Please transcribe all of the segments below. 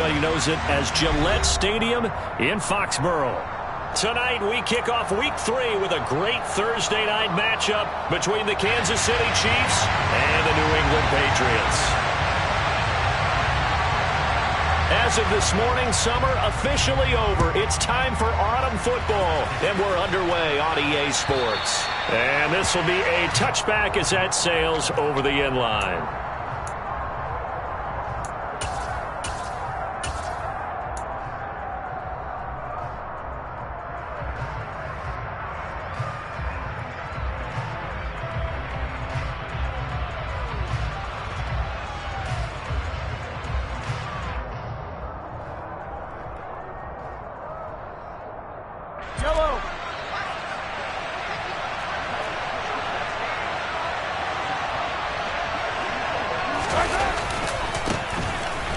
He knows it as Gillette Stadium in Foxborough. Tonight, we kick off Week 3 with a great Thursday night matchup between the Kansas City Chiefs and the New England Patriots. As of this morning, summer officially over. It's time for autumn football, and we're underway on EA Sports. And this will be a touchback as that sails over the end line.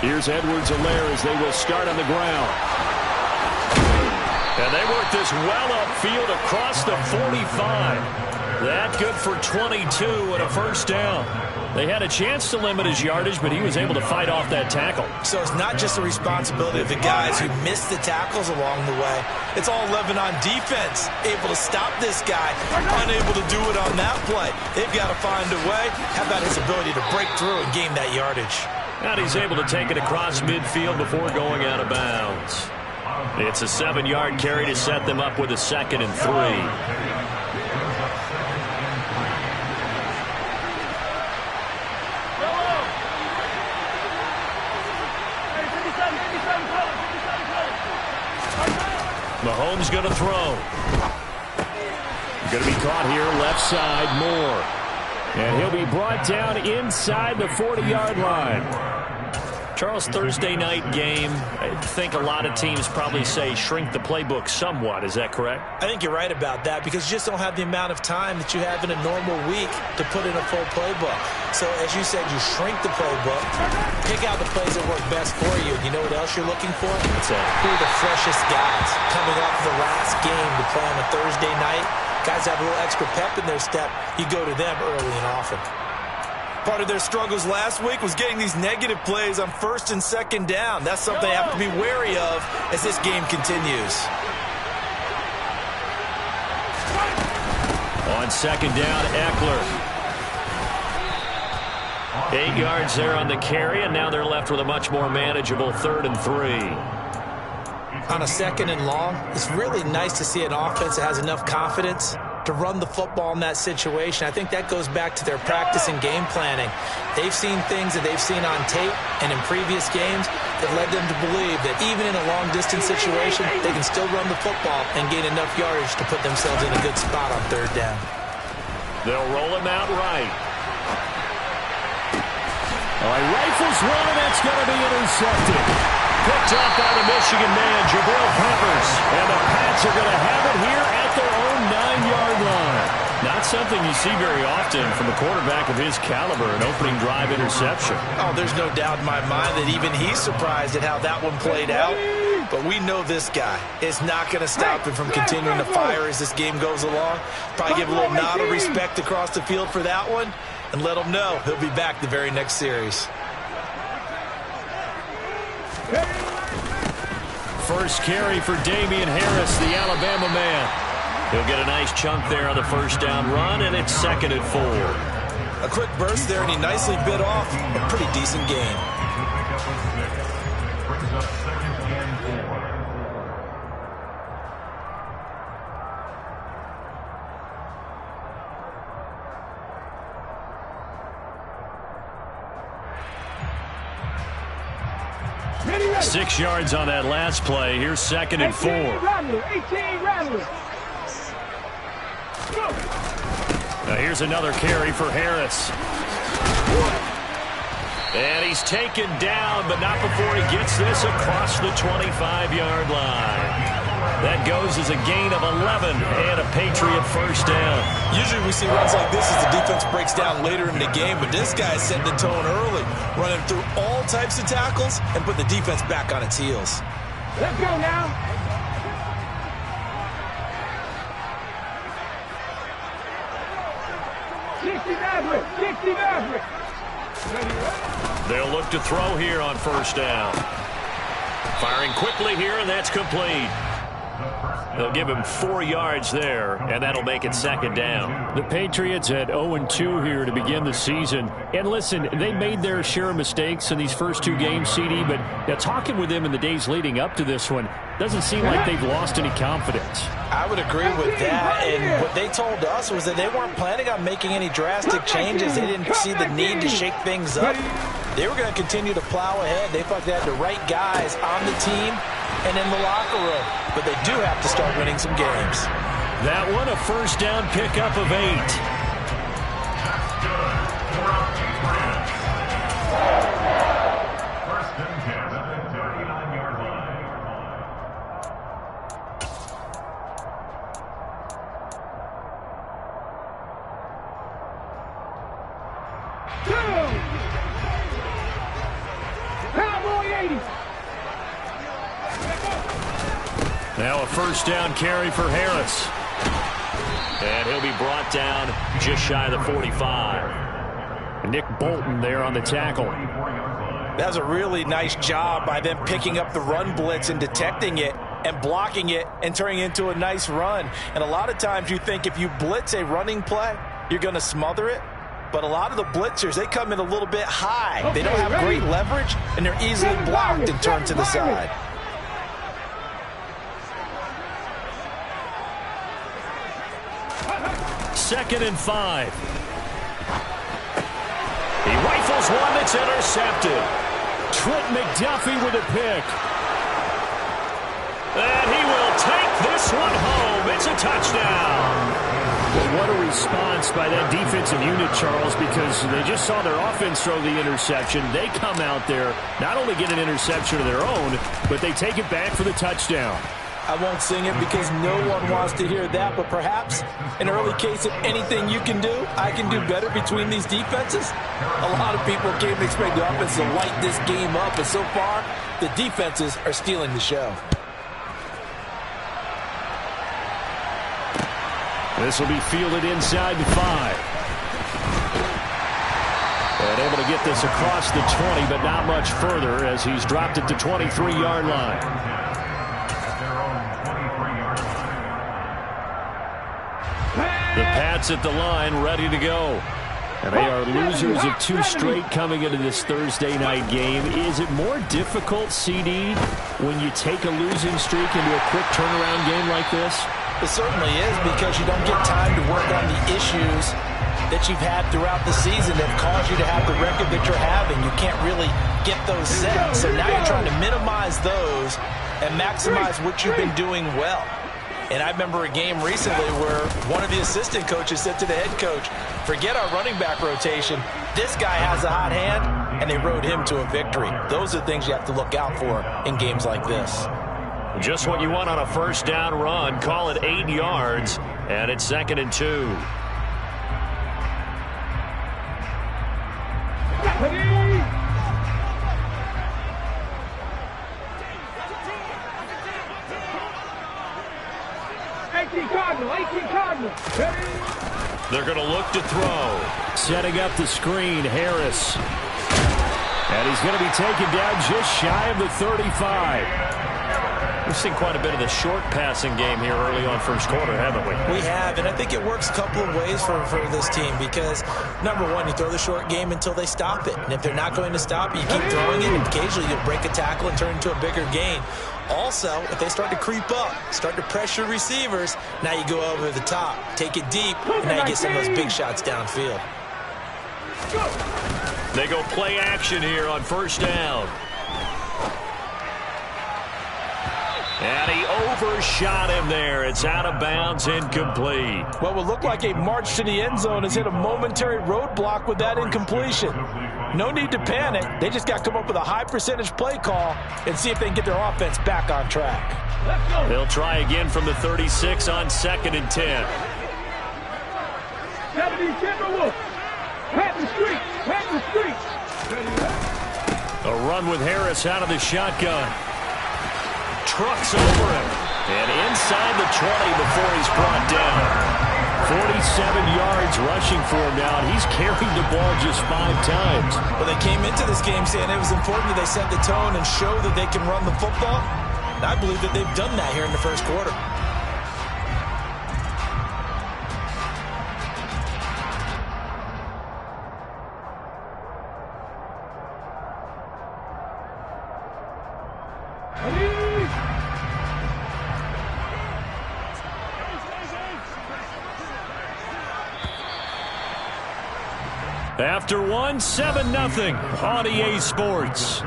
Here's Edwards-Helaire as they will start on the ground. And they work this well upfield across the 45. That good for 22 and a first down. They had a chance to limit his yardage, but he was able to fight off that tackle. So it's not just the responsibility of the guys who missed the tackles along the way. It's all living on defense, able to stop this guy, unable to do it on that play. They've got to find a way. How about his ability to break through and gain that yardage? And he's able to take it across midfield before going out of bounds. It's a 7-yard carry to set them up with a 2nd and 3. Mahomes going to throw. Going to be caught here left side, Moore. And he'll be brought down inside the 40-yard line. Charles, Thursday night game, I think a lot of teams probably say shrink the playbook somewhat. Is that correct? I think you're right about that because you just don't have the amount of time that you have in a normal week to put in a full playbook. So, as you said, you shrink the playbook, pick out the plays that work best for you. You know what else you're looking for? What's that? Who are the freshest guys coming off the last game to play on a Thursday night? Guys have a little extra pep in their step. You go to them early and often. Part of their struggles last week was getting these negative plays on 1st and 2nd down. That's something they have to be wary of as this game continues. On 2nd down, Eckler. 8 yards there on the carry, and now they're left with a much more manageable 3rd and 3. On a 2nd and long, it's really nice to see an offense that has enough confidence to run the football in that situation. I think that goes back to their practice and game planning. They've seen things that they've seen on tape and in previous games that led them to believe that even in a long-distance situation, they can still run the football and gain enough yardage to put themselves in a good spot on 3rd down. They'll roll him out right. Rifles one, and that's going to be intercepted. Picked up by the Michigan man, Jabril Peppers. And the Pats are going to have it here at their own 9-yard line. Not something you see very often from a quarterback of his caliber, an opening drive interception. Oh, there's no doubt in my mind that even he's surprised at how that one played out. But we know this guy is not going to stop him from continuing to fire as this game goes along. Probably give a little nod of respect across the field for that one and let him know he'll be back the very next series. First carry for Damian Harris, the Alabama man. He'll get a nice chunk there on the 1st down run, and it's 2nd and 4. A quick burst there, and he nicely bit off a pretty decent gain. Six yards on that last play. Here's 2nd and 4. 18 Rattler. Now here's another carry for Harris. And he's taken down, but not before he gets this across the 25-yard line. That goes as a gain of 11 and a Patriot first down. Usually we see runs like this as the defense breaks down later in the game, but this guy's setting the tone early, running through all types of tackles and put the defense back on its heels. Let's go now. They'll look to throw here on 1st down. Firing quickly here, and that's complete. They'll give him 4 yards there, and that'll make it second down. The Patriots at 0-2 here to begin the season. And listen, they made their share of mistakes in these first 2 games, CD, but talking with them in the days leading up to this one, doesn't seem like they've lost any confidence. I would agree with that, and what they told us was that they weren't planning on making any drastic changes. They didn't see the need to shake things up. They were going to continue to plow ahead. They thought they had the right guys on the team and in the locker room, but they do have to start winning some games. That one, a first down pickup of 8. Now a first down carry for Harris. And he'll be brought down just shy of the 45. Nick Bolton there on the tackle. That was a really nice job by them picking up the run blitz and detecting it and blocking it and turning it into a nice run. And a lot of times you think if you blitz a running play, you're going to smother it. But a lot of the blitzers, they come in a little bit high. They don't have great leverage, and they're easily blocked and turned to the side. Second and 5. He rifles one that's intercepted. Trent McDuffie with a pick. And he will take this one home. It's a touchdown. Well, what a response by that defensive unit, Charles, because they just saw their offense throw the interception. They come out there, not only get an interception of their own, but they take it back for the touchdown. I won't sing it because no one wants to hear that, but perhaps an early case of anything you can do, I can do better between these defenses. A lot of people came to expect the offense to light this game up, but so far, the defenses are stealing the show. This will be fielded inside the 5. And able to get this across the 20, but not much further as he's dropped it to 23-yard line. The Pats at the line, ready to go. And they are losers of 2 straight coming into this Thursday night game. Is it more difficult, CD, when you take a losing streak into a quick turnaround game like this? It certainly is, because you don't get time to work on the issues that you've had throughout the season that caused you to have the record that you're having. You can't really get those set. So now you're trying to minimize those and maximize what you've been doing well. And I remember a game recently where one of the assistant coaches said to the head coach, forget our running back rotation. This guy has a hot hand, and they rode him to a victory. Those are the things you have to look out for in games like this. Just what you want on a first down run. Call it 8 yards, and it's 2nd and 2. They're going to look to throw. Setting up the screen, Harris. And he's going to be taken down just shy of the 35. We've seen quite a bit of the short passing game here early on first quarter, haven't we? We have, and I think it works a couple of ways for this team because, number one, you throw the short game until they stop it. And if they're not going to stop it, you keep throwing it, and occasionally you'll break a tackle and turn it into a bigger gain. Also, if they start to creep up, start to pressure receivers, now you go over the top, take it deep, and now you get some of those big shots downfield. They go play action here on first down. And he overshot him there. It's out of bounds, incomplete. What would look like a march to the end zone has hit a momentary roadblock with that incompletion. No need to panic. They just got to come up with a high percentage play call and see if they can get their offense back on track. They'll try again from the 36 on 2nd and 10. A run with Harris out of the shotgun. Trucks over him. And inside the 20 before he's brought down. 47 yards rushing for him now, and he's carried the ball just 5 times. Well, they came into this game saying it was important that they set the tone and show that they can run the football. And I believe that they've done that here in the first quarter. After 7-0 on EA Sports.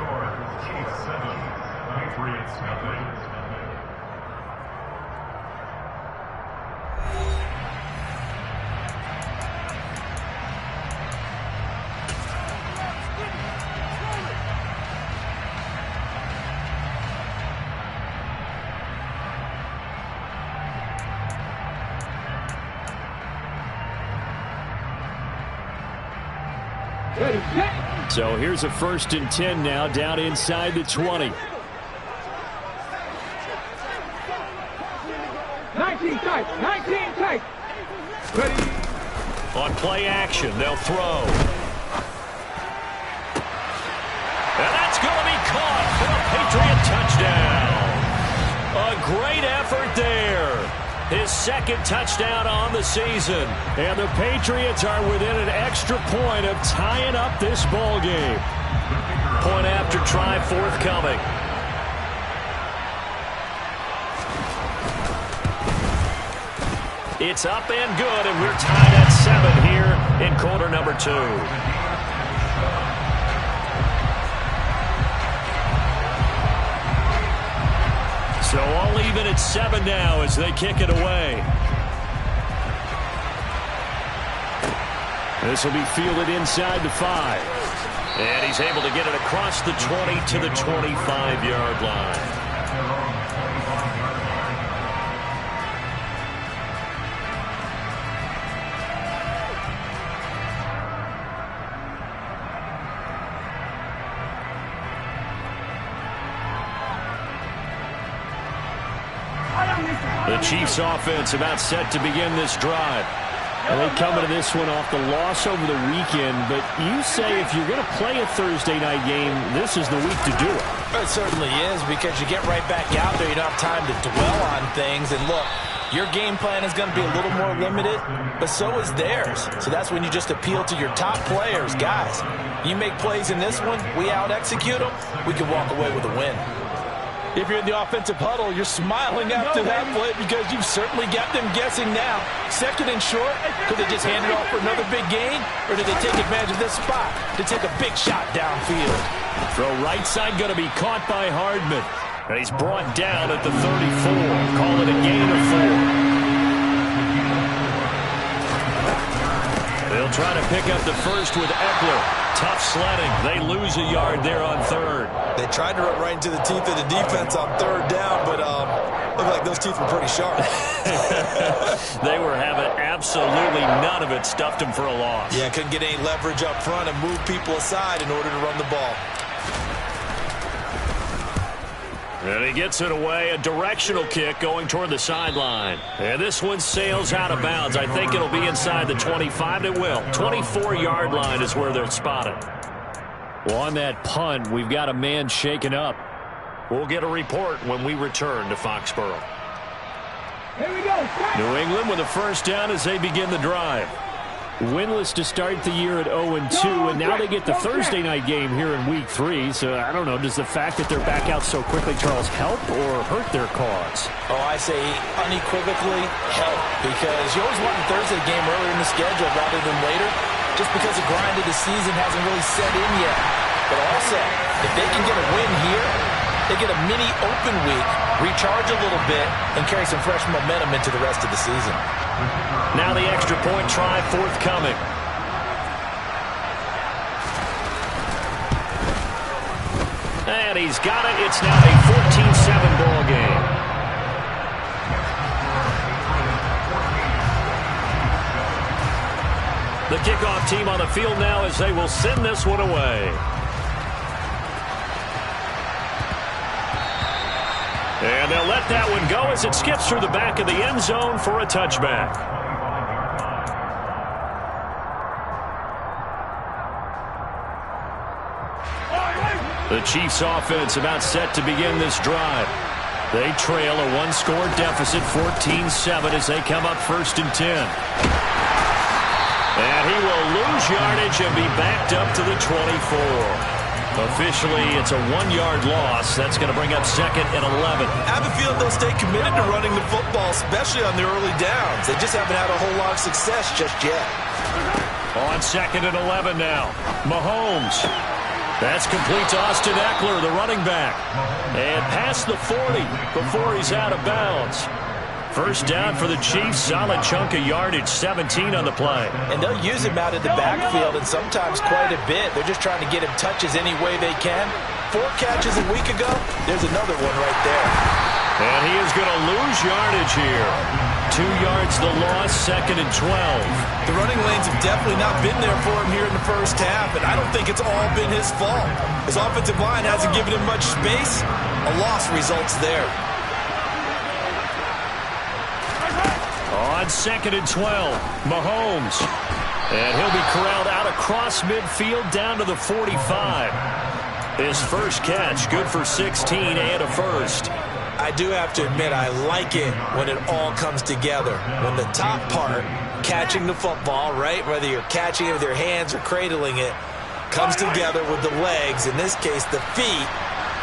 So here's a 1st and 10 now, down inside the 20. 19 tight. Ready. On play action, they'll throw. And that's going to be caught for a Patriot touchdown. A great effort there. His 2nd touchdown on the season. And the Patriots are within an extra point of tying up this ball game. Point after try forthcoming. It's up and good, and we're tied at 7 here in quarter number 2. So all even at 7 now as they kick it away. This will be fielded inside the 5. And he's able to get it across the 20 to the 25-yard line. The Chiefs offense about set to begin this drive. And they come into this one off the loss over the weekend, but you say if you're going to play a Thursday night game, this is the week to do it. It certainly is, because you get right back out there. You don't have time to dwell on things. And look, your game plan is going to be a little more limited, but so is theirs. So that's when you just appeal to your top players. Guys, you make plays in this one, we out-execute them, we can walk away with a win. If you're in the offensive huddle, you're smiling after that play because you've certainly got them guessing now. 2nd and short, could they just hand it off for another big gain? Or did they take advantage of this spot to take a big shot downfield? Throw right side going to be caught by Hardman. And he's brought down at the 34. Call it a gain of 4. They'll try to pick up the first with Eckler. Tough sledding. They lose a yard there on 3rd. They tried to run right into the teeth of the defense on 3rd down, but looked like those teeth were pretty sharp. They were having absolutely none of it. Stuffed them for a loss. Yeah, couldn't get any leverage up front and move people aside in order to run the ball. And he gets it away, a directional kick going toward the sideline. And this one sails out of bounds. I think it'll be inside the 25. It will. 24-yard line is where they're spotted. Well, on that punt, we've got a man shaken up. We'll get a report when we return to Foxborough. Here we go. New England with a 1st down as they begin the drive. Winless to start the year at 0-2, and now they get the Thursday night game here in Week 3. So, I don't know, does the fact that they're back out so quickly, Charles, help or hurt their cause? Oh, I say unequivocally help, because you always want the Thursday game earlier in the schedule rather than later, just because the grind of the season hasn't really set in yet. But also, if they can get a win here, they get a mini open week, recharge a little bit, and carry some fresh momentum into the rest of the season. Now the extra point try forthcoming. And he's got it. It's now a 14-7 ball game. The kickoff team on the field now as they will send this one away. And they'll let that one go as it skips through the back of the end zone for a touchback. The Chiefs offense about set to begin this drive. They trail a one-score deficit, 14-7, as they come up 1st and 10. And he will lose yardage and be backed up to the 24. Officially, it's a 1-yard loss. That's going to bring up 2nd and 11. I have a feeling they'll stay committed to running the football, especially on the early downs. They just haven't had a whole lot of success just yet. On 2nd and 11 now. Mahomes. That's complete to Austin Eckler, the running back. And past the 40 before he's out of bounds. First down for the Chiefs. Solid chunk of yardage, 17 on the play. And they'll use him out in the backfield, and sometimes quite a bit. They're just trying to get him touches any way they can. 4 catches a week ago. There's another one right there. And he is going to lose yardage here. 2 yards the loss, 2nd and 12. The running lanes have definitely not been there for him here in the first half, and I don't think it's all been his fault. His offensive line hasn't given him much space. A loss results there. On 2nd and 12, Mahomes. And he'll be corralled out across midfield down to the 45. His first catch, good for 16 and a first. I do have to admit, I like it when it all comes together. When the top part, catching the football, right, whether you're catching it with your hands or cradling it, comes together with the legs, in this case the feet,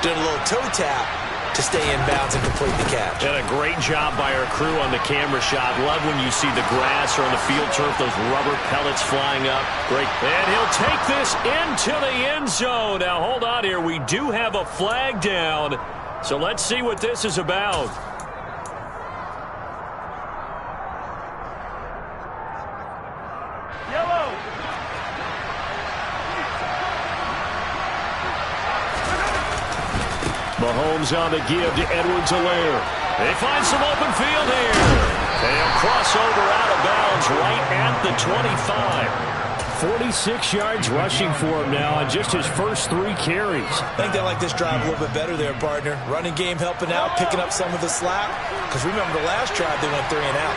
doing a little toe tap to stay in bounds and complete the catch. And a great job by our crew on the camera shot. Love when you see the grass or on the field turf, those rubber pellets flying up. Great. And he'll take this into the end zone. Now, hold on here. We do have a flag down. So let's see what this is about. Yellow. Mahomes on the give to Edwards-Helaire. They find some open field here. They'll cross over out of bounds right at the 25. 46 yards rushing for him now on just his first 3 carries. I think they like this drive a little bit better there, partner. Running game helping out, picking up some of the slack. Because remember the last drive, they went 3 and out.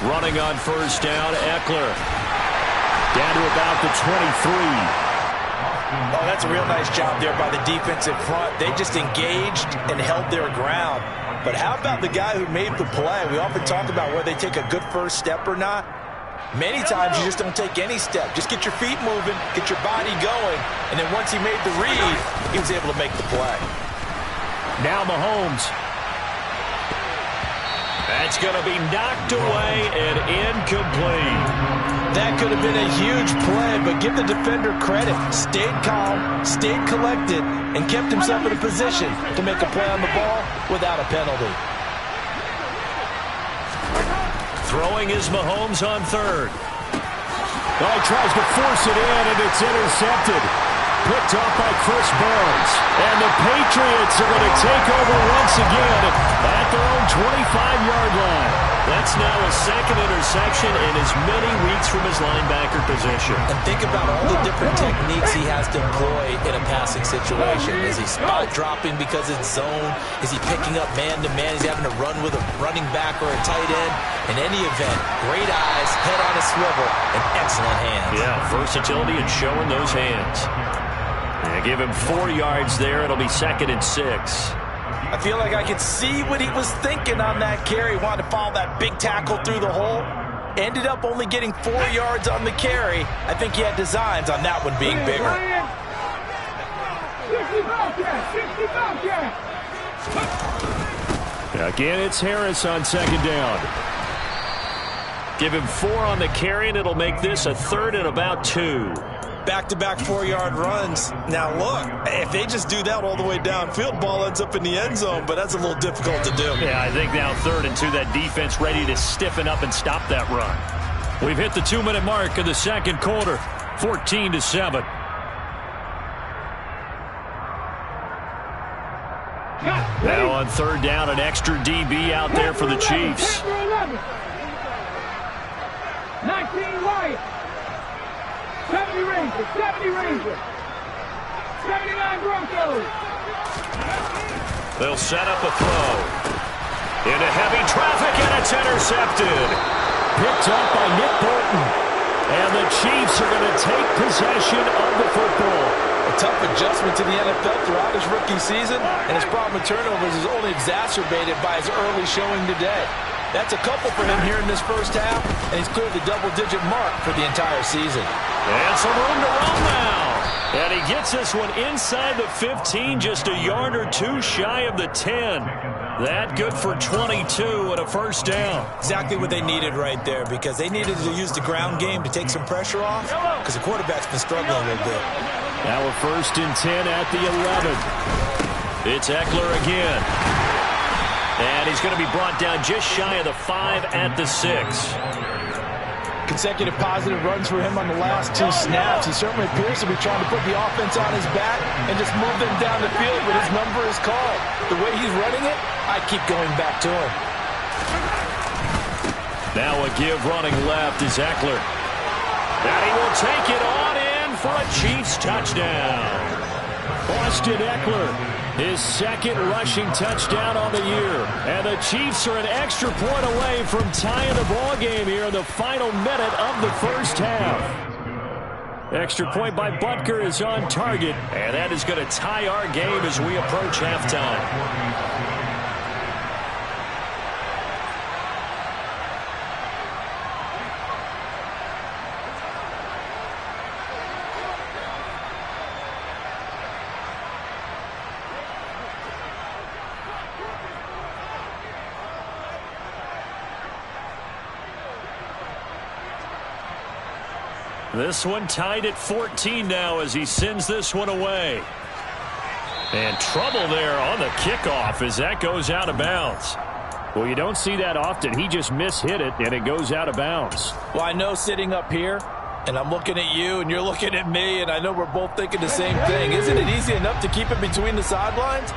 Running on first down, Eckler. Down to about the 23. Oh, that's a real nice job there by the defensive front. They just engaged and held their ground. But how about the guy who made the play? We often talk about whether they take a good first step or not. Many times you just don't take any step. Just get your feet moving, get your body going, and then once he made the read, he was able to make the play. Now Mahomes. That's going to be knocked away and incomplete. That could have been a huge play, but give the defender credit. Stayed calm, stayed collected, and kept himself in a position to make a play on the ball without a penalty. Throwing is Mahomes on third. Oh, he tries to force it in, and it's intercepted. Picked off by Chris Barnes. And the Patriots are going to take over once again at their own 25-yard line. That's now a 2nd interception in as many weeks from his linebacker position. And think about all the different techniques he has to employ in a passing situation. Is he spot dropping because it's zone? Is he picking up man-to-man? Is he having to run with a running back or a tight end? In any event, great eyes, head on a swivel, and excellent hands. Yeah, versatility and showing those hands. And give him 4 yards there. It'll be 2nd and 6. I feel like I could see what he was thinking on that carry. Wanted to follow that big tackle through the hole. Ended up only getting 4 yards on the carry. I think he had designs on that one being bigger. 60 Again, it's Harris on 2nd down. Give him 4 on the carry, and it'll make this a 3rd and about 2. Back-to-back 4-yard runs. Now, look, if they just do that all the way downfield, ball ends up in the end zone, but that's a little difficult to do. Yeah, I think now 3rd and 2, that defense ready to stiffen up and stop that run. We've hit the 2-minute mark of the second quarter, 14-7. Now on 3rd down, an extra DB out there for the Chiefs. 19 Wyatt. 70 Rangers, 70 Rangers. 79 Broncos. They'll set up a throw. Into heavy traffic, and it's intercepted. Picked up by Nick Bolton. And the Chiefs are going to take possession of the football. A tough adjustment to the NFL throughout his rookie season, and his problem with turnovers is only exacerbated by his early showing today. That's a couple for him here in this first half, and he's cleared the double-digit mark for the entire season. And some room to run now. And he gets this one inside the 15, just a yard or two shy of the 10. That good for 22 and a first down. Exactly what they needed right there, because they needed to use the ground game to take some pressure off, because the quarterback's been struggling a little bit. Now a 1st and 10 at the 11. It's Eckler again. And he's going to be brought down just shy of the 5 at the 6. Consecutive positive runs for him on the last 2 snaps. He certainly appears to be trying to put the offense on his back and just move them down the field when his number is called. The way he's running it, I keep going back to him. Now a give running left is Eckler. And he will take it on in for a Chiefs touchdown. Austin Eckler, his 2nd rushing touchdown on the year. And the Chiefs are an extra point away from tying the ball game here in the final minute of the first half. Extra point by Butker is on target, and that is going to tie our game as we approach halftime. This one tied at 14 now as he sends this one away. And trouble there on the kickoff as that goes out of bounds. Well, you don't see that often. He just mishit it, and it goes out of bounds. Well, I know sitting up here, and I'm looking at you, and you're looking at me, and I know we're both thinking the same thing. Isn't it easy enough to keep it between the sidelines?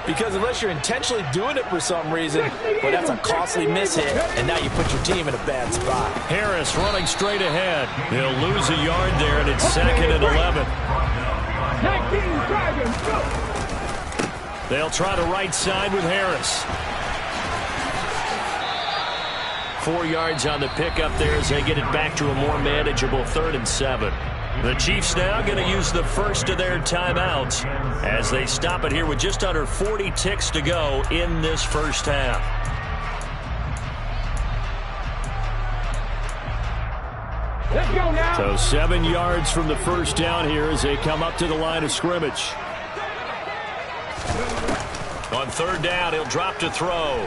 Because unless you're intentionally doing it for some reason, well, that's a costly mishit, and now you put your team in a bad spot. Harris running straight ahead. He'll lose a yard there, and it's 2nd and 11. 19 Dragons, go! They'll try the right side with Harris. 4 yards on the pickup there as they get it back to a more manageable 3rd and 7. The Chiefs now going to use the first of their timeouts as they stop it here with just under 40 ticks to go in this first half. Let's go now. So 7 yards from the first down here as they come up to the line of scrimmage. On 3rd down, he'll drop to throw.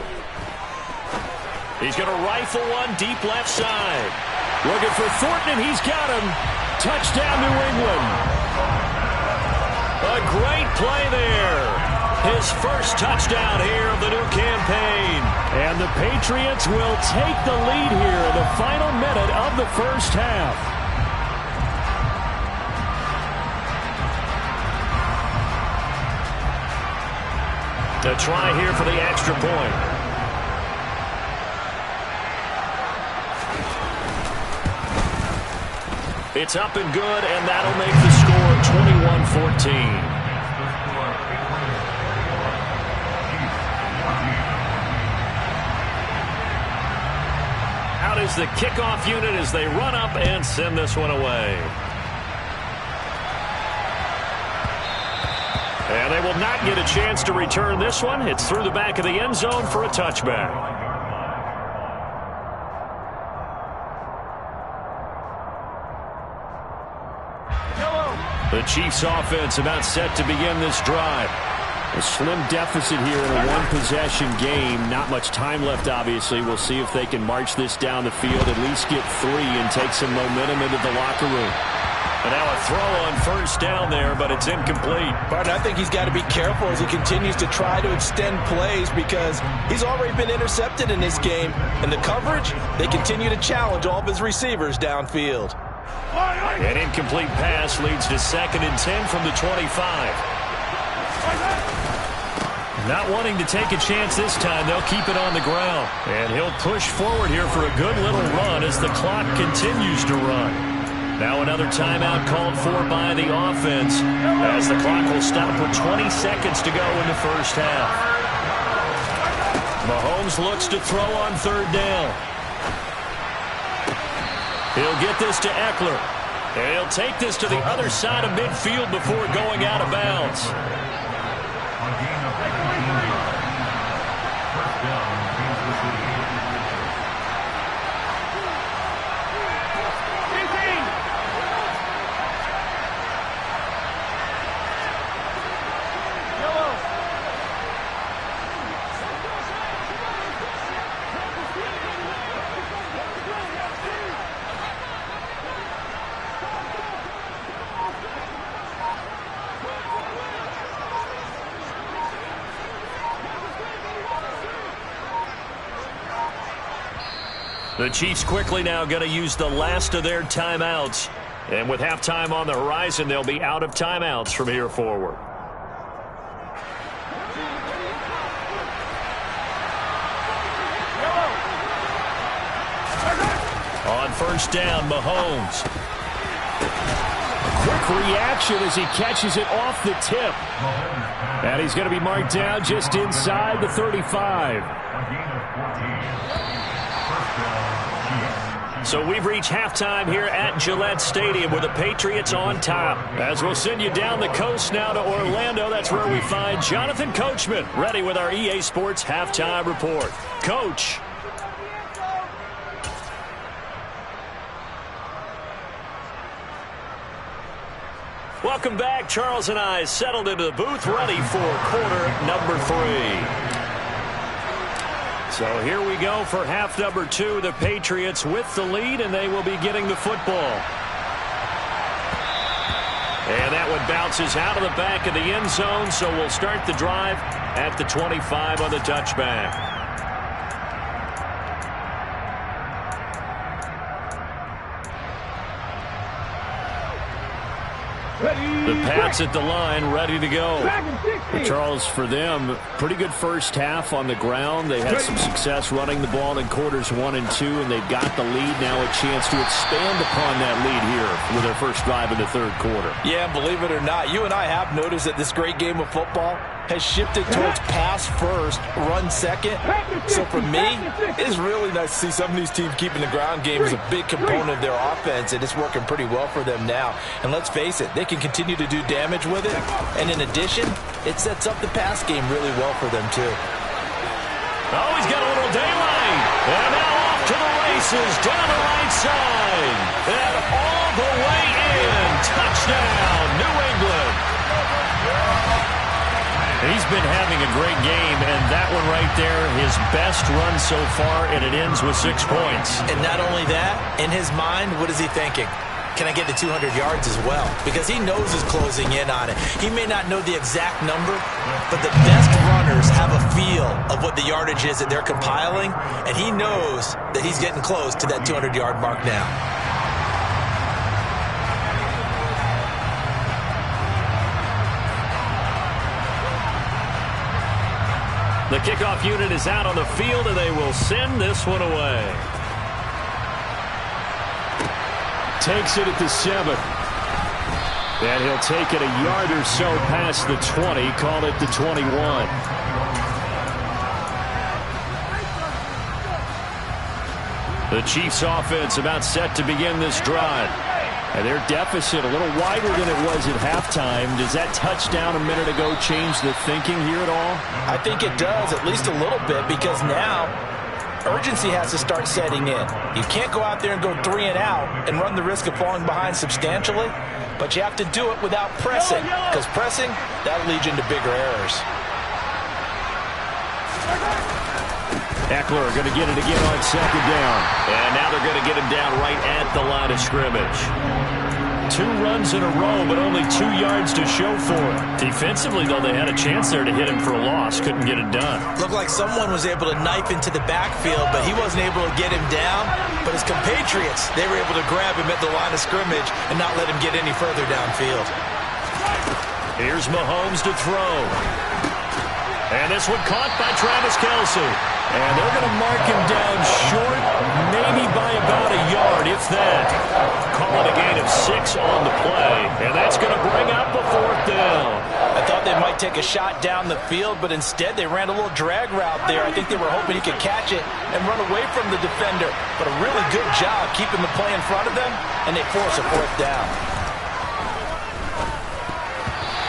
He's going to rifle one deep left side. Looking for Thornton, and he's got him. Touchdown, New England. A great play there. His first touchdown here of the new campaign. And the Patriots will take the lead here in the final minute of the first half. A try here for the extra point. It's up and good, and that'll make the score 21-14. Out is the kickoff unit as they run up and send this one away. And they will not get a chance to return this one. It's through the back of the end zone for a touchback. The Chiefs offense about set to begin this drive. A slim deficit here in a one-possession game. Not much time left, obviously. We'll see if they can march this down the field, at least get 3 and take some momentum into the locker room. And now a throw on 1st down there, but it's incomplete. But I think he's got to be careful as he continues to try to extend plays because he's already been intercepted in this game. And the coverage, they continue to challenge all of his receivers downfield. An incomplete pass leads to 2nd and 10 from the 25. Not wanting to take a chance this time, they'll keep it on the ground. And he'll push forward here for a good little run as the clock continues to run. Now another timeout called for by the offense as the clock will stop with 20 seconds to go in the first half. Mahomes looks to throw on 3rd down. He'll get this to Eckler. And he'll take this to the other side of midfield before going out of bounds. The Chiefs quickly now going to use the last of their timeouts. And with halftime on the horizon, they'll be out of timeouts from here forward. On first down, Mahomes. Quick reaction as he catches it off the tip. And he's going to be marked down just inside the 35. So we've reached halftime here at Gillette Stadium with the Patriots on top. As we'll send you down the coast now to Orlando, that's where we find Jonathan Coachman ready with our EA Sports Halftime Report. Coach. Welcome back. Charles and I settled into the booth ready for quarter number 3. So here we go for half number 2. The Patriots with the lead, and they will be getting the football. And that one bounces out of the back of the end zone, so we'll start the drive at the 25 on the touchback. The Pats at the line, ready to go. Charles, for them, pretty good first half on the ground. They had some success running the ball in quarters 1 and 2, and they've got the lead now, a chance to expand upon that lead here with their first drive in the third quarter. Yeah, believe it or not, you and I have noticed that this great game of football has shifted towards pass first, run second. So for me, it's really nice to see some of these teams keeping the ground game as a big component of their offense, and it's working pretty well for them now. And let's face it, they can continue to do damage with it. And in addition, it sets up the pass game really well for them too. Oh, he's got a little daylight. And now off to the races down the right side. And all the way in. Touchdown, New England. He's been having a great game, and that one right there, his best run so far, and it ends with 6 points. And not only that, in his mind, what is he thinking? Can I get to 200 yards as well? Because he knows he's closing in on it. He may not know the exact number, but the best runners have a feel of what the yardage is that they're compiling, and he knows that he's getting close to that 200-yard mark now. The kickoff unit is out on the field, and they will send this one away. Takes it at the 7. And he'll take it a yard or so past the 20, call it the 21. The Chiefs offense about set to begin this drive. And their deficit a little wider than it was at halftime. Does that touchdown a minute ago change the thinking here at all? I think it does, at least a little bit, because now urgency has to start setting in. You can't go out there and go 3 and out and run the risk of falling behind substantially, but you have to do it without pressing, because pressing, that leads you into bigger errors. Eckler going to get it again on second down. And now they're going to get him down right at the line of scrimmage. 2 runs in a row, but only 2 yards to show for it. Defensively, though, they had a chance there to hit him for a loss. Couldn't get it done. Looked like someone was able to knife into the backfield, but he wasn't able to get him down. But his compatriots, they were able to grab him at the line of scrimmage and not let him get any further downfield. Here's Mahomes to throw. And this one caught by Travis Kelce. And they're going to mark him down short, maybe by about a yard, if that. Call it a gain of 6 on the play. And that's going to bring up a 4th down. I thought they might take a shot down the field, but instead they ran a little drag route there. I think they were hoping he could catch it and run away from the defender. But a really good job keeping the play in front of them, and they force a fourth down.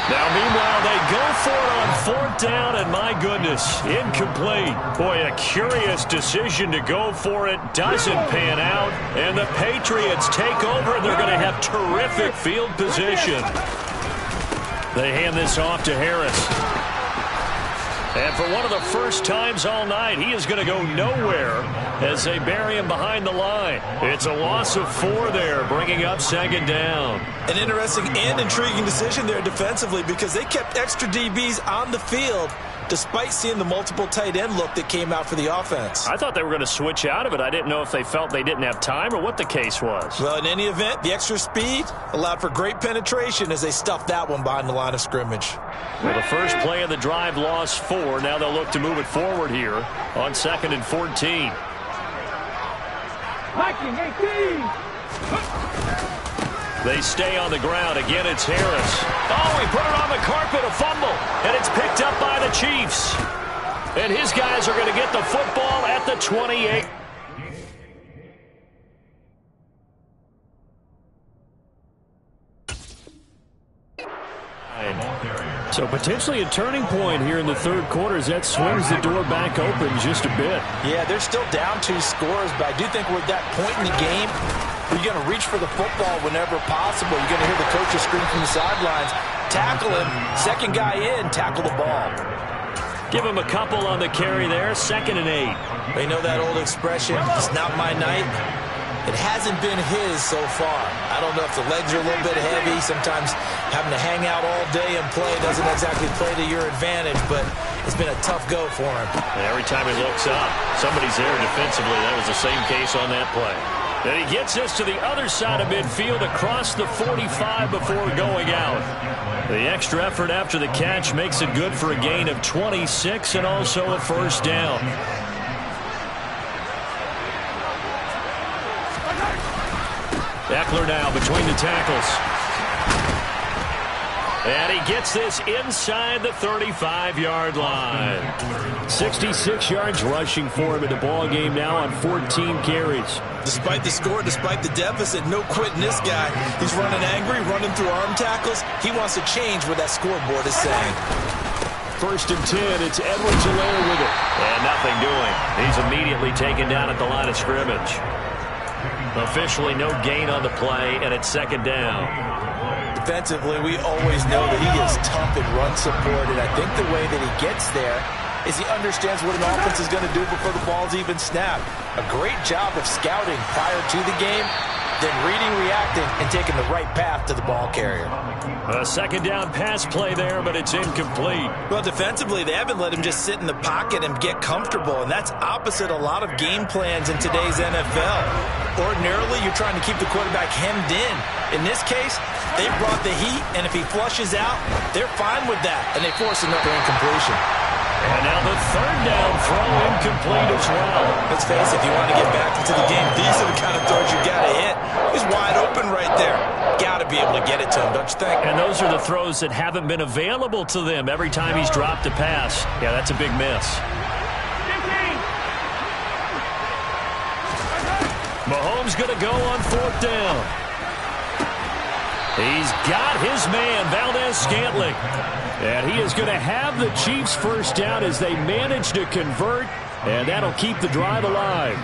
Now, meanwhile, they go for it on fourth down, and my goodness, incomplete. Boy, a curious decision to go for it. Doesn't pan out, and the Patriots take over, and they're going to have terrific field position. They hand this off to Harris. And for one of the first times all night, he is going to go nowhere as they bury him behind the line. It's a loss of 4 there, bringing up second down. An interesting and intriguing decision there defensively because they kept extra DBs on the field despite seeing the multiple tight end look that came out for the offense. I thought they were going to switch out of it. I didn't know if they felt they didn't have time or what the case was. Well, in any event, the extra speed allowed for great penetration as they stuffed that one behind the line of scrimmage. Well, the first play of the drive lost 4. Now they'll look to move it forward here on 2nd and 14. Viking 18. They stay on the ground. Again, it's Harris. Oh, he put it on the carpet, a fumble, and it's picked up by the Chiefs. And his guys are going to get the football at the 28. So potentially a turning point here in the third quarter as that swings the door back open just a bit. Yeah, they're still down 2 scores, but I do think we're at that point in the game where you're going to reach for the football whenever possible. You're going to hear the coaches scream from the sidelines, tackle him, second guy in, tackle the ball. Give him a couple on the carry there, 2nd and 8. They know that old expression, it's not my night. It hasn't been his so far. I don't know if the legs are a little bit heavy. Sometimes having to hang out all day and play doesn't exactly play to your advantage, but it's been a tough go for him. And every time he looks up, somebody's there defensively. That was the same case on that play. Then he gets us to the other side of midfield across the 45 before going out. The extra effort after the catch makes it good for a gain of 26 and also a first down. Eckler now between the tackles. And he gets this inside the 35-yard line. 66 yards rushing for him in the ball game now on 14 carries. Despite the score, despite the deficit, no quitting this guy. He's running angry, running through arm tackles. He wants to change what that scoreboard is saying. 1st and 10, it's Edwards-Helaire with it. And nothing doing. He's immediately taken down at the line of scrimmage. Officially no gain on the play, and it's 2nd down. Defensively, we always know that he is tough in run support, and I think the way that he gets there is he understands what an offense is going to do before the ball's even snapped. A great job of scouting prior to the game, then reading, reacting, and taking the right path to the ball carrier. A 2nd down pass play there, but it's incomplete. Well, defensively, they haven't let him just sit in the pocket and get comfortable, and that's opposite a lot of game plans in today's NFL. Ordinarily, you're trying to keep the quarterback hemmed in. In this case, they brought the heat, and if he flushes out, they're fine with that, and they force another incompletion. And now the 3rd down throw incomplete as well. Let's face it, if you want to get back into the game, these are the kind of throws you got to hit. He's wide open right there. Got to be able to get it to him, don't you think? And those are the throws that haven't been available to them every time he's dropped a pass. Yeah, that's a big miss. Mahomes going to go on 4th down. He's got his man, Valdez-Scantling. And he is going to have the Chiefs first down as they manage to convert, and that'll keep the drive alive.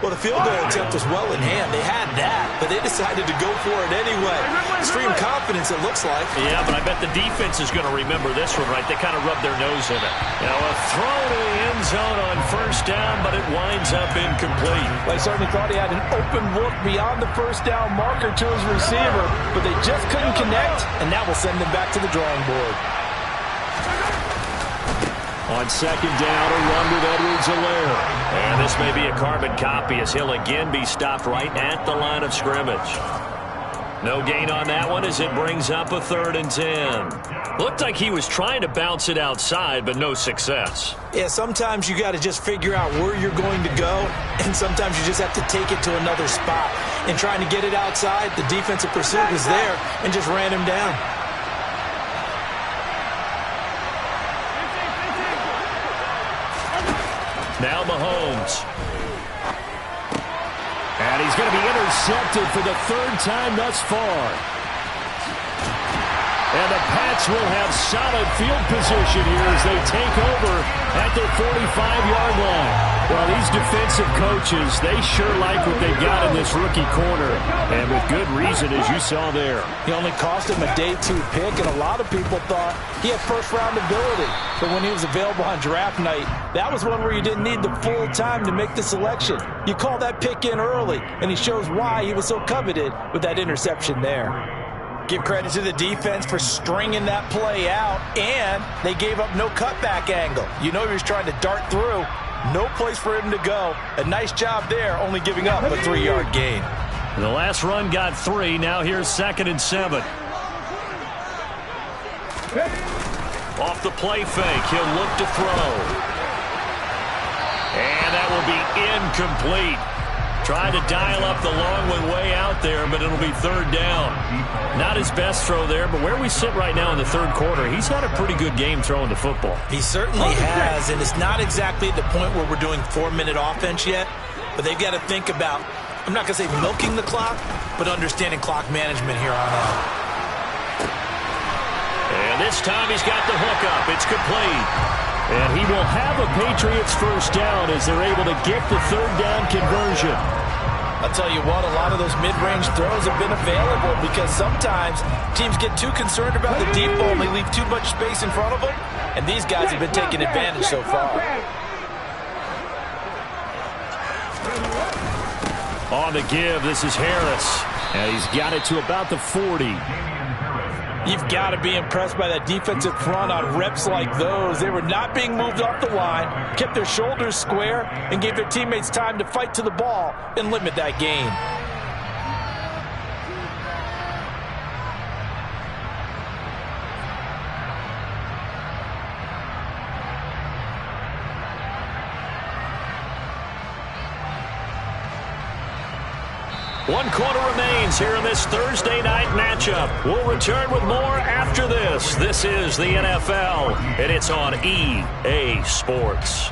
Well, the field goal attempt was well in hand. They had that, but they decided to go for it anyway. Extreme confidence, it looks like. Yeah, but I bet the defense is going to remember this one, right? They kind of rubbed their nose in it. Now, a throw to the end zone on 1st down, but it winds up incomplete. They certainly thought he had an open look beyond the 1st down marker to his receiver, but they just couldn't connect, and that will send them back to the drawing board. On 2nd down, a run with Edwards-Helaire. And this may be a carbon copy as he'll again be stopped right at the line of scrimmage. No gain on that one as it brings up a 3rd and 10. Looked like he was trying to bounce it outside, but no success. Yeah, sometimes you got to just figure out where you're going to go, and sometimes you just have to take it to another spot. And trying to get it outside, the defensive pursuit was there and just ran him down. Now Mahomes. And he's going to be intercepted for the third time thus far. And the Pats will have solid field position here as they take over at their 45-yard line. Well, these defensive coaches, they sure like what they've got in this rookie corner. And with good reason, as you saw there. He only cost him a day 2 pick, and a lot of people thought he had first-round ability. But when he was available on draft night, that was one where you didn't need the full time to make the selection. You call that pick in early, and he shows why he was so coveted with that interception there. Give credit to the defense for stringing that play out, and they gave up no cutback angle. You know he was trying to dart through. No place for him to go. A nice job there, only giving up a 3-yard gain. The last run got 3. Now here's 2nd and 7. Off the play fake, he'll look to throw. And that will be incomplete. Trying to dial up the long one way out there, but it'll be 3rd down. Not his best throw there, but where we sit right now in the 3rd quarter, he's had a pretty good game throwing the football. He certainly has, and it's not exactly at the point where we're doing 4-minute offense yet, but they've got to think about, I'm not going to say milking the clock, but understanding clock management here on out. And this time he's got the hook up. It's complete. And he will have a Patriots first down as they're able to get the 3rd down conversion. I'll tell you what, a lot of those mid-range throws have been available because sometimes teams get too concerned about the deep ball and they leave too much space in front of them, and these guys have been taking advantage so far. On the give, this is Harris. And he's got it to about the 40. You've got to be impressed by that defensive front on reps like those. They were not being moved off the line, kept their shoulders square, and gave their teammates time to fight to the ball and limit that gain. One quarter remains here in this Thursday night matchup. We'll return with more after this. This is the NFL, and it's on EA Sports.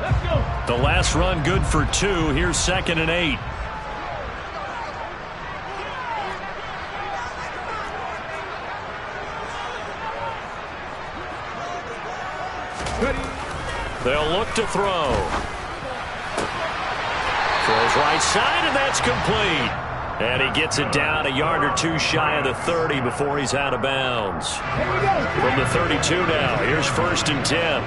Let's go. The last run good for 2. Here's 2nd and 8. They'll look to throw. Throws right side, and that's complete. And he gets it down a yard or 2 shy of the 30 before he's out of bounds. From the 32 now, here's 1st and 10.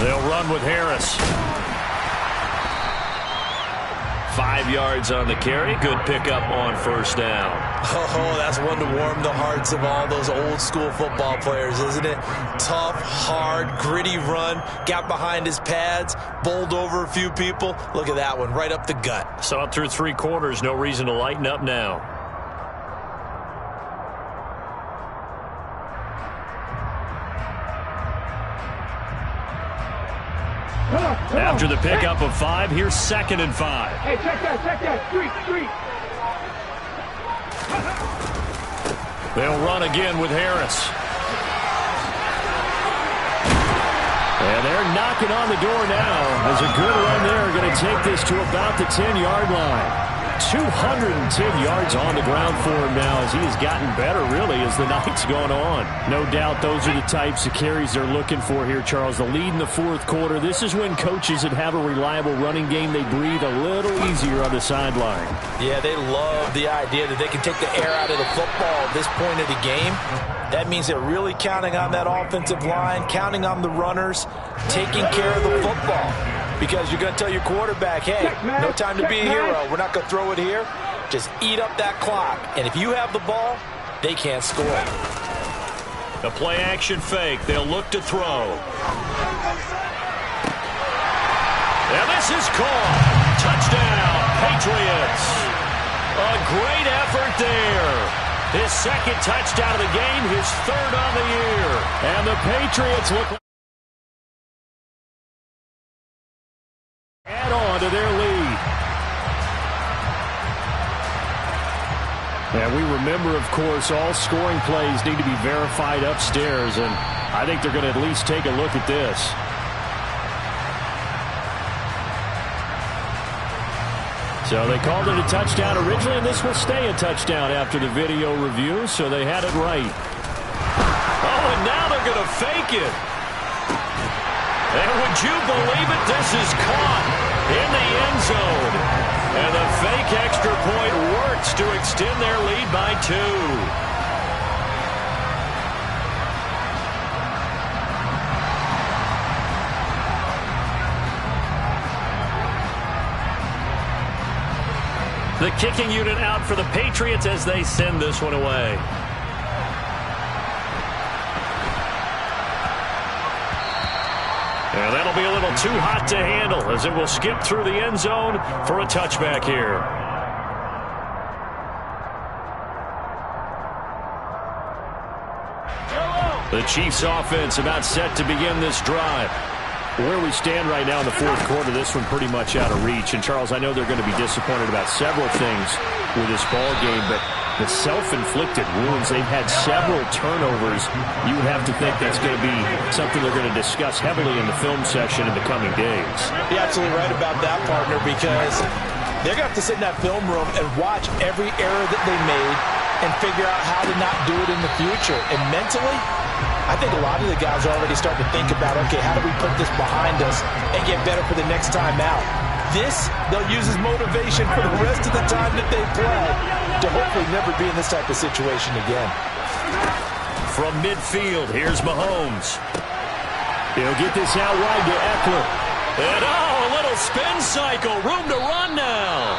They'll run with Harris. 5 yards on the carry. Good pickup on 1st down. Oh, that's one to warm the hearts of all those old school football players, isn't it? Tough, hard, gritty run. Got behind his pads, bowled over a few people. Look at that one, right up the gut. Saw it through 3 quarters. No reason to lighten up now. After the pickup of 5, here's 2nd and 5. Hey, check that. Street. They'll run again with Harris. And they're knocking on the door now. There's a good run there. Going to take this to about the 10-yard line. 210 yards on the ground for him now as he has gotten better, really, as the night's gone on. No doubt those are the types of carries they're looking for here, Charles. The lead in the 4th quarter. This is when coaches that have a reliable running game, they breathe a little easier on the sideline. Yeah, they love the idea that they can take the air out of the football at this point of the game. That means they're really counting on that offensive line, counting on the runners, taking care of the football. Because you're going to tell your quarterback, hey, no time to be a hero. We're not going to throw it here. Just eat up that clock. And if you have the ball, they can't score. A play-action fake. They'll look to throw. And this is caught. Touchdown, Patriots. A great effort there. His 2nd touchdown of the game, his 3rd on the year. And the Patriots look like on to their lead. And we remember, of course, all scoring plays need to be verified upstairs, and I think they're going to at least take a look at this. So they called it a touchdown originally, and this will stay a touchdown after the video review, so they had it right. Oh, and now they're going to fake it. And would you believe it? This is caught in the end zone. And the fake extra point works to extend their lead by 2. The kicking unit out for the Patriots as they send this one away. And that'll be a little too hot to handle as it will skip through the end zone for a touchback here. The Chiefs offense about set to begin this drive. Where we stand right now in the fourth quarter, this one pretty much out of reach. And, Charles, I know they're going to be disappointed about several things with this ball game, but the self-inflicted wounds, they've had several turnovers. You would have to think that's going to be something they're going to discuss heavily in the film session in the coming days. You're absolutely right about that, partner, because they're going to have to sit in that film room and watch every error that they made and figure out how to not do it in the future. And mentally, I think a lot of the guys are already starting to think about, okay, how do we put this behind us and get better for the next time out? This, they'll use as motivation for the rest of the time that they play to hopefully never be in this type of situation again. From midfield, here's Mahomes. He'll get this out wide to Eckler. And a little spin cycle, room to run now.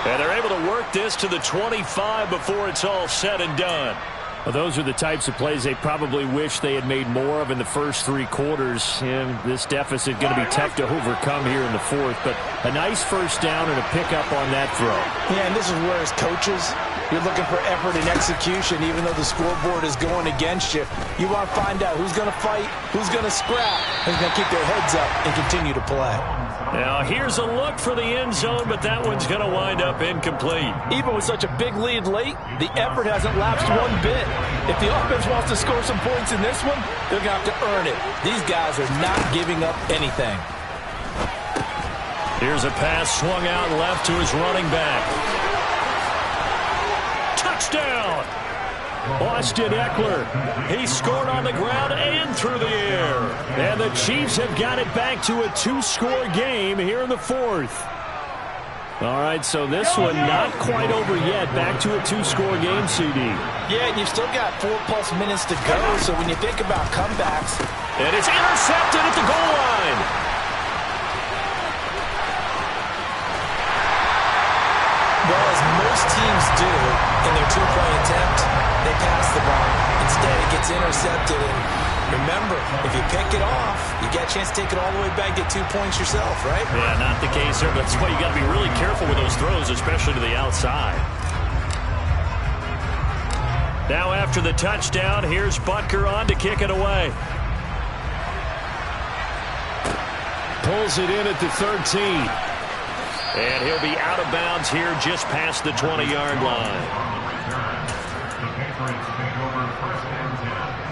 And they're able to work this to the 25 before it's all said and done. Well, those are the types of plays they probably wish they had made more of in the first 3 quarters. And this deficit going to be tough to overcome here in the fourth. But a nice first down and a pickup on that throw. Yeah, and this is where, as coaches, you're looking for effort and execution. Even though the scoreboard is going against you, you want to find out who's going to fight, who's going to scrap, who's going to keep their heads up and continue to play. Now, here's a look for the end zone, but that one's going to wind up incomplete. Even with such a big lead late, the effort hasn't lapsed one bit. If the offense wants to score some points in this one, they're going to have to earn it. These guys are not giving up anything. Here's a pass swung out left to his running back. Touchdown! Austin Eckler. He scored on the ground and through the air. And the Chiefs have got it back to a 2-score game here in the fourth. All right, so this one not quite over yet. Back to a 2-score game, CD. Yeah, and you've still got 4+ minutes to go. So when you think about comebacks. And it's intercepted at the goal line. Well, as most teams do in their 2-point attempt, they pass the ball. Instead, it gets intercepted. And remember, if you pick it off, you get a chance to take it all the way back, get 2 points yourself, right? Yeah, not the case here, but that's why you got to be really careful with those throws, especially to the outside. Now after the touchdown, here's Butker on to kick it away. Pulls it in at the 13. And he'll be out of bounds here just past the 20-yard line.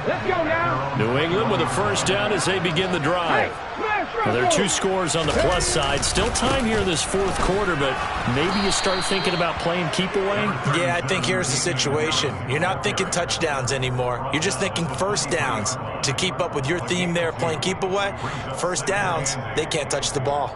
Let's go now. New England with a first down as they begin the drive. Well, there are 2 scores on the plus side. Still time here in this fourth quarter, but maybe you start thinking about playing keep away? Yeah, I think here's the situation. You're not thinking touchdowns anymore. You're just thinking first downs. To keep up with your theme there, playing keep away, first downs, they can't touch the ball.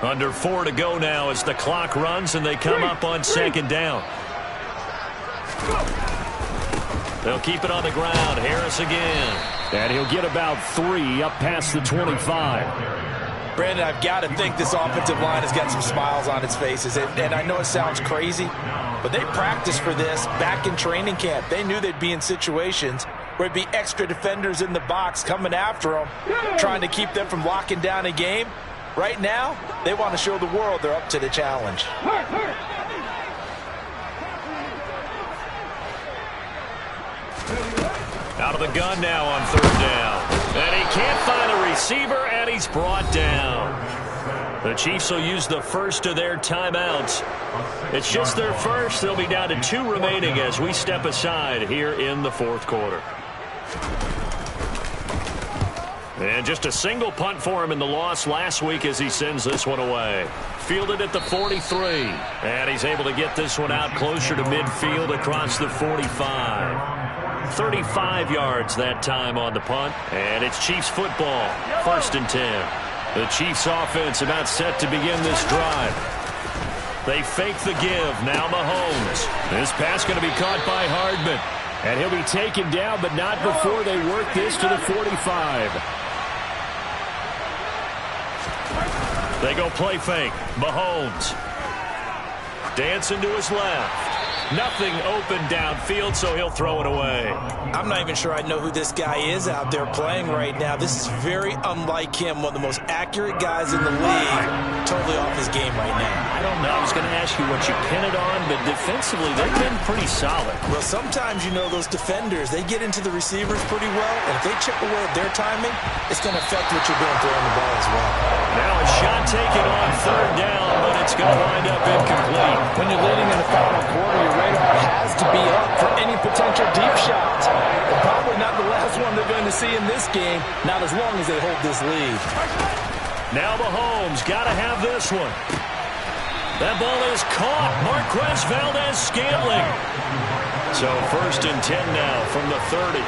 Under 4 to go now as the clock runs and they come up on second down. They'll keep it on the ground. Harris again. And he'll get about 3 up past the 25. Brandon, I've got to think this offensive line has got some smiles on its faces. And I know it sounds crazy, but they practiced for this back in training camp. They knew they'd be in situations where it'd be extra defenders in the box coming after them, trying to keep them from locking down a game. Right now, they want to show the world they're up to the challenge. Out of the gun now on 3rd down. And he can't find a receiver, and he's brought down. The Chiefs will use the first of their timeouts. It's just their first. They'll be down to 2 remaining as we step aside here in the 4th quarter. And just a single punt for him in the loss last week as he sends this one away. Fielded at the 43. And he's able to get this one out closer to midfield across the 45. 35 yards that time on the punt. And it's Chiefs football. 1st and 10. The Chiefs offense about set to begin this drive. They fake the give. Now Mahomes. This pass going to be caught by Hardman. And he'll be taken down, but not before they work this to the 45. They go play fake. Mahomes. Dancing to his left. Nothing open downfield, so he'll throw it away. I'm not even sure I know who this guy is out there playing right now. This is very unlike him, one of the most accurate guys in the league. Totally off his game right now. I don't know. I was going to ask you what you pin it on, but defensively, they've been pretty solid. Well, sometimes, you know, those defenders, they get into the receivers pretty well, and if they chip away at their timing, it's going to affect what you're doing throwing the ball as well. Now a shot taken on 3rd down, but it's going to wind up incomplete. When you're leading in the final quarter, your radar has to be up for any potential deep shots. But probably not the last one they're going to see in this game, not as long as they hold this lead. Now Mahomes got to have this one. That ball is caught. Marquez Valdez-Scantling. So 1st and 10 now from the 30.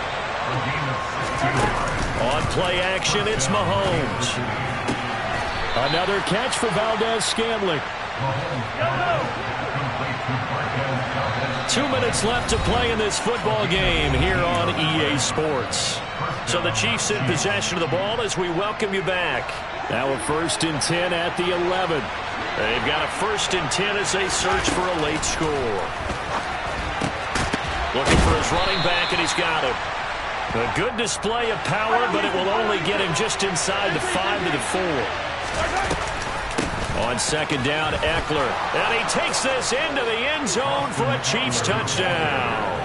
On play action, it's Mahomes. Another catch for Valdez-Scantling. 2 minutes left to play in this football game here on EA Sports. So the Chiefs in possession of the ball as we welcome you back. Now a 1st and 10 at the 11. They've got a 1st and 10 as they search for a late score. Looking for his running back, and he's got it. A good display of power, but it will only get him just inside the 5 to the 4. On 2nd down, Eckler. And he takes this into the end zone for a Chiefs touchdown.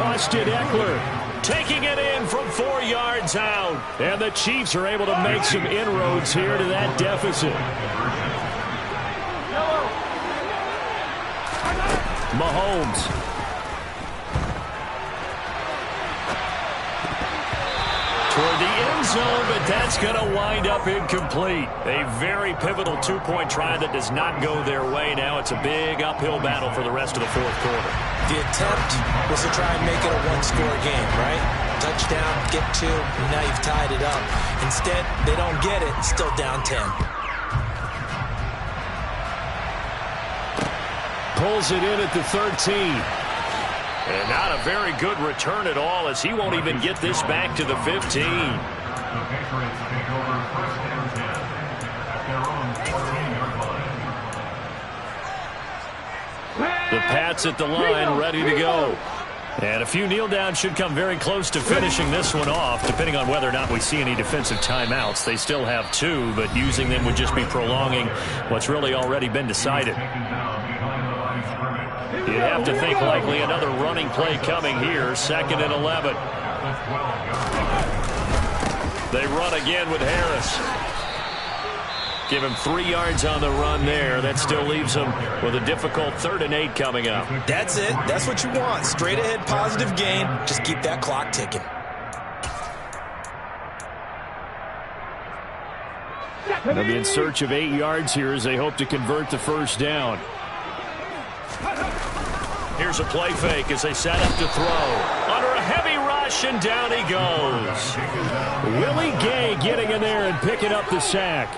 Austin Eckler taking it in from 4 yards out. And the Chiefs are able to make some inroads here to that deficit. Mahomes. Toward the end zone, but that's going to wind up incomplete. A very pivotal 2-point try that does not go their way. Now it's a big uphill battle for the rest of the 4th quarter. The attempt was to try and make it a 1-score game, right? Touchdown, get 2, and now you've tied it up. Instead, they don't get it, still down 10. Pulls it in at the 13. And not a very good return at all as he won't even get this back to the 15. The Patriots take over 1st and 10 at their own 14-yard line. The Pats at the line, ready to go. And a few kneel downs should come very close to finishing this one off, depending on whether or not we see any defensive timeouts. They still have 2, but using them would just be prolonging what's really already been decided. You'd have to think likely another running play coming here. 2nd and 11. They run again with Harris. Give him 3 yards on the run there. That still leaves him with a difficult 3rd and 8 coming up. That's it. That's what you want. Straight ahead positive gain. Just keep that clock ticking. They'll be in search of 8 yards here as they hope to convert the 1st down. Here's a play fake as they set up to throw. Under a heavy rush, and down he goes. Willie Gay getting in there and picking up the sack.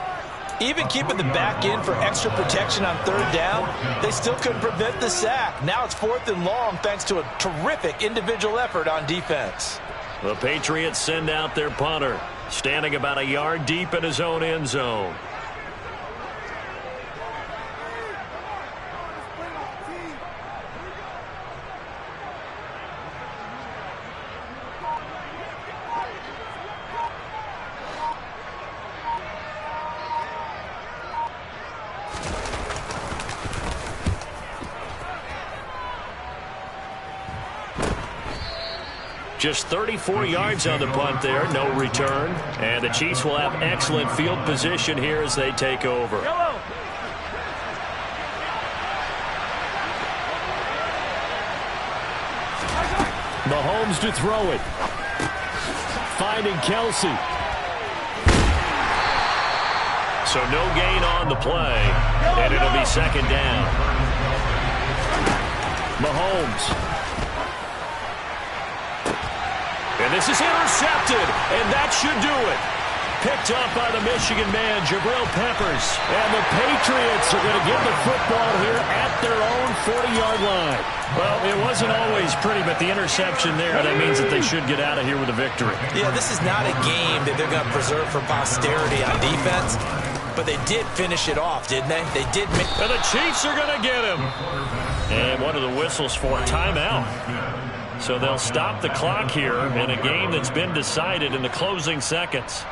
Even keeping the back in for extra protection on 3rd down, they still couldn't prevent the sack. Now it's 4th and long thanks to a terrific individual effort on defense. The Patriots send out their punter, standing about a yard deep in his own end zone. Just 34 yards on the punt there, no return. And the Chiefs will have excellent field position here as they take over. Mahomes to throw it. Finding Kelsey. So no gain on the play, and it'll be second down. Mahomes. And this is intercepted, and that should do it. Picked up by the Michigan man, Jabril Peppers. And the Patriots are going to get the football here at their own 40-yard line. Well, it wasn't always pretty, but the interception there, that means that they should get out of here with a victory. Yeah, this is not a game that they're going to preserve for posterity on defense, but they did finish it off, didn't they? They did make... And the Chiefs are going to get him. And one of the whistles for a timeout. So they'll stop the clock here in a game that's been decided in the closing seconds.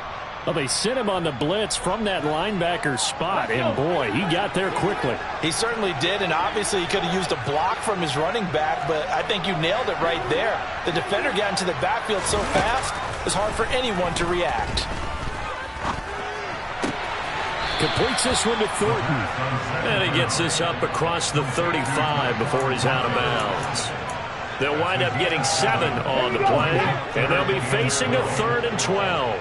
Well, they sent him on the blitz from that linebacker spot, and boy, he got there quickly. He certainly did, and obviously he could have used a block from his running back, but I think you nailed it right there. The defender got into the backfield so fast, it was hard for anyone to react. Completes this one to Thornton. And he gets this up across the 35 before he's out of bounds. They'll wind up getting 7 on the play, and they'll be facing a 3rd and 12.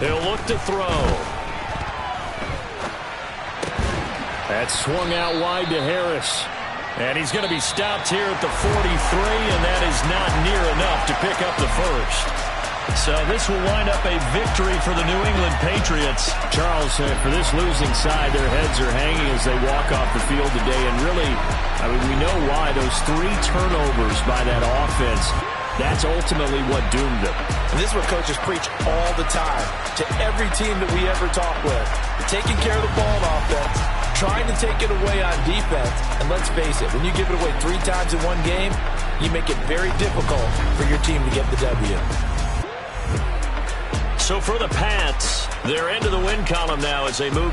They'll look to throw. That swung out wide to Harris. And he's going to be stopped here at the 43, and that is not near enough to pick up the first. So this will wind up a victory for the New England Patriots. Charles said for this losing side, their heads are hanging as they walk off the field today. And really, I mean, we know why. Those 3 turnovers by that offense, that's ultimately what doomed them. And this is what coaches preach all the time to every team that we ever talk with. Taking care of the ball on offense, trying to take it away on defense. And let's face it, when you give it away 3 times in one game, you make it very difficult for your team to get the W. So for the Pats, they're into the win column now as they move to